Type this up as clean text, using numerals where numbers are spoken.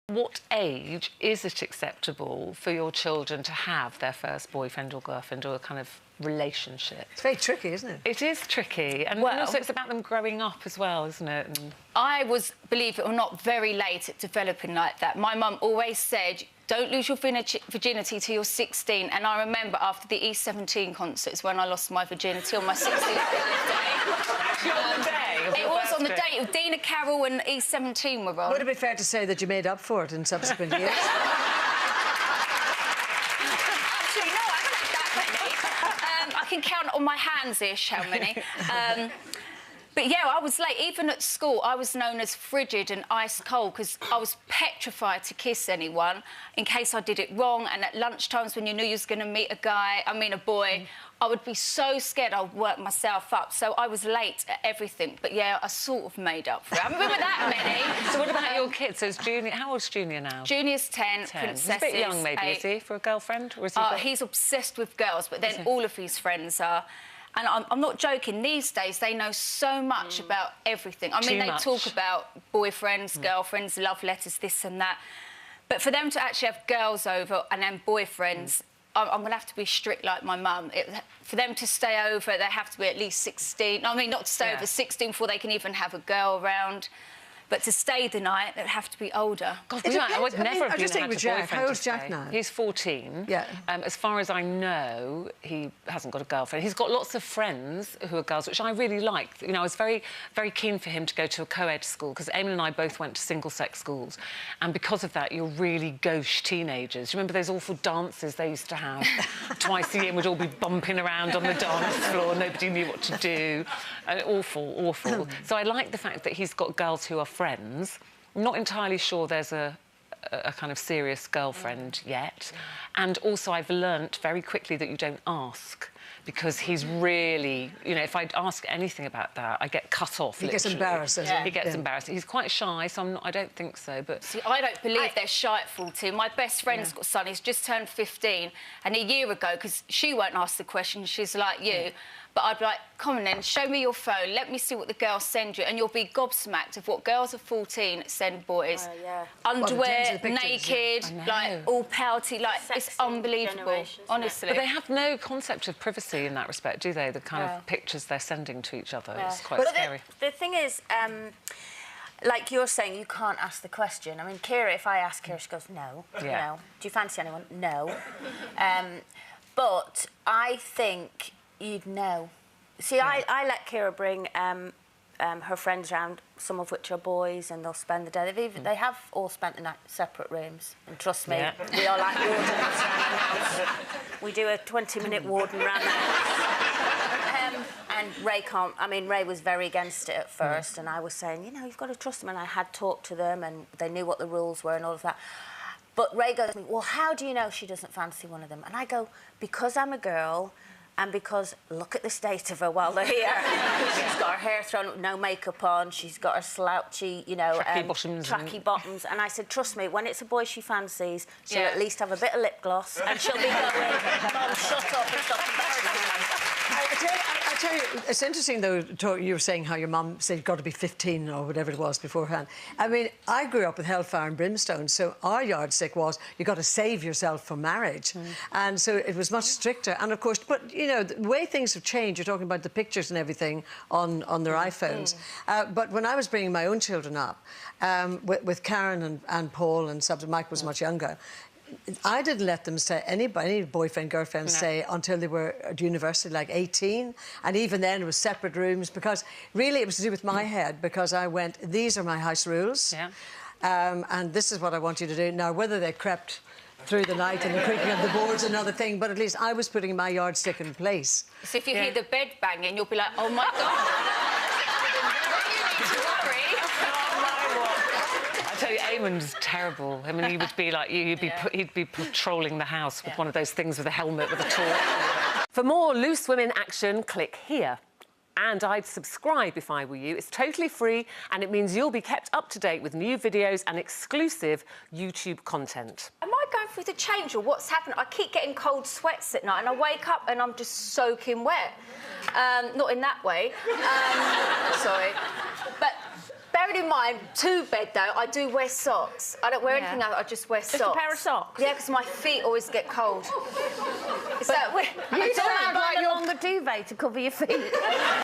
What age is it acceptable for your children to have their first boyfriend or girlfriend or a kind of relationship? It's very tricky, isn't it? It is tricky. And also it's about them growing up as well, isn't it? And... I was, believe it or not, very late at developing like that. My mum always said, don't lose your virginity till you're 16. And I remember after the E17 concerts when I lost my virginity on my 16th birthday. Actually, on the day? It was on the day. Dina Carroll and E17 were on. Would it be fair to say that you made up for it in subsequent years? Actually, no, I haven't had that many. I can count on my hands-ish how many. But yeah, I was late. Even at school, I was known as frigid and ice cold because I was petrified to kiss anyone in case I did it wrong. And at lunchtimes when you knew you was going to meet a boy, I would be so scared I'd work myself up. So I was late at everything. But yeah, I sort of made up for it. I haven't been with that many. So what about your kids? So is Junior, how old's Junior now? Junior's 10, Princess He's a bit young, maybe, 8. is he, for a girlfriend? Or is he He's obsessed with girls, but then all of his friends are. And I'm not joking, these days they know so much about everything. I mean, they talk about boyfriends, girlfriends, love letters, this and that. But for them to actually have girls over and then boyfriends, I'm going to have to be strict like my mum. For them to stay over, they have to be at least 16. I mean, not to stay over 16 before they can even have a girl around. But to stay the night, they'd have to be older. God, I would never have been just think with Jack. How old's Jack now? He's 14. Yeah. As far as I know, he hasn't got a girlfriend. He's got lots of friends who are girls, which I really like. You know, I was very, very keen for him to go to a co-ed school because Eamon and I both went to single-sex schools. And because of that, you're really gauche teenagers. You remember those awful dances they used to have twice a year and we'd all be bumping around on the dance floor. Nobody knew what to do. Awful, awful. So I like the fact that he's got girls who are friends. I'm not entirely sure there's a kind of serious girlfriend yet. And also I've learnt very quickly that you don't ask because he's really, you know, if I ask anything about that, I get cut off. He gets embarrassed, doesn't he? He gets embarrassed. He's quite shy, so I don't think so, but... See, I don't believe they're shy at 14. My best friend's got a son, he's just turned 15, and a year ago, because she won't ask the question, she's like you, but I'd be like, come on then, show me your phone, let me see what the girls send you, and you'll be gobsmacked of what girls of 14 send boys. Underwear, naked, like, all pouty, like, it's unbelievable, honestly. But they have no concept of privacy in that respect, do they? The kind of pictures they're sending to each other. It's quite scary. The thing is, like you're saying, you can't ask the question. I mean, Kira, if I ask Kira, she goes, no, no. Do you fancy anyone? No. But I think you'd know. See, I let Kira bring her friends around, some of which are boys, and they'll spend the day. They have all spent the night in separate rooms. And trust me, we are like wardens around the house. We do a 20-minute warden around the house. And Ray can't... I mean, Ray was very against it at first, and I was saying, you know, you've got to trust them. And I had talked to them, and they knew what the rules were and all of that. But Ray goes to me, well, how do you know she doesn't fancy one of them? And I go, because I'm a girl... And because, look at the state of her while they're here. She's got her hair thrown up, no makeup on, she's got her slouchy, you know... Tracky bottoms. And I said, trust me, when it's a boy she fancies, she'll at least have a bit of lip gloss and she'll be going, Mum, shut up and stop embarrassing. I tell you, it's interesting, though, you were saying how your mum said you've got to be 15 or whatever it was beforehand. I mean, I grew up with hellfire and brimstone, so our yardstick was you've got to save yourself for marriage. And so it was much stricter. And, of course, but, you know, the way things have changed, you're talking about the pictures and everything on their iPhones. But when I was bringing my own children up, with Karen and Paul and Mike was much younger, I didn't let them say, any boyfriend, girlfriend, say until they were at university, like 18. And even then, it was separate rooms, because really it was to do with my head, because I went, these are my house rules, and this is what I want you to do. Now, whether they crept through the night and the creaking of the boards, another thing, but at least I was putting my yardstick in place. So if you hear the bed banging, you'll be like, oh, my God. Eamon's terrible. I mean, he would be like you. He'd be patrolling the house with one of those things with a helmet with a torch. For more Loose Women action, click here. And I'd subscribe if I were you. It's totally free, and it means you'll be kept up to date with new videos and exclusive YouTube content. Am I going through the change, or what's happened? I keep getting cold sweats at night, and I wake up and I'm just soaking wet. Not in that way. Sorry. But bearing in mind, to bed though, I do wear socks. I don't wear anything else. I just wear socks. Just a pair of socks. Yeah, because my feet always get cold. You sound like you're on the duvet to cover your feet.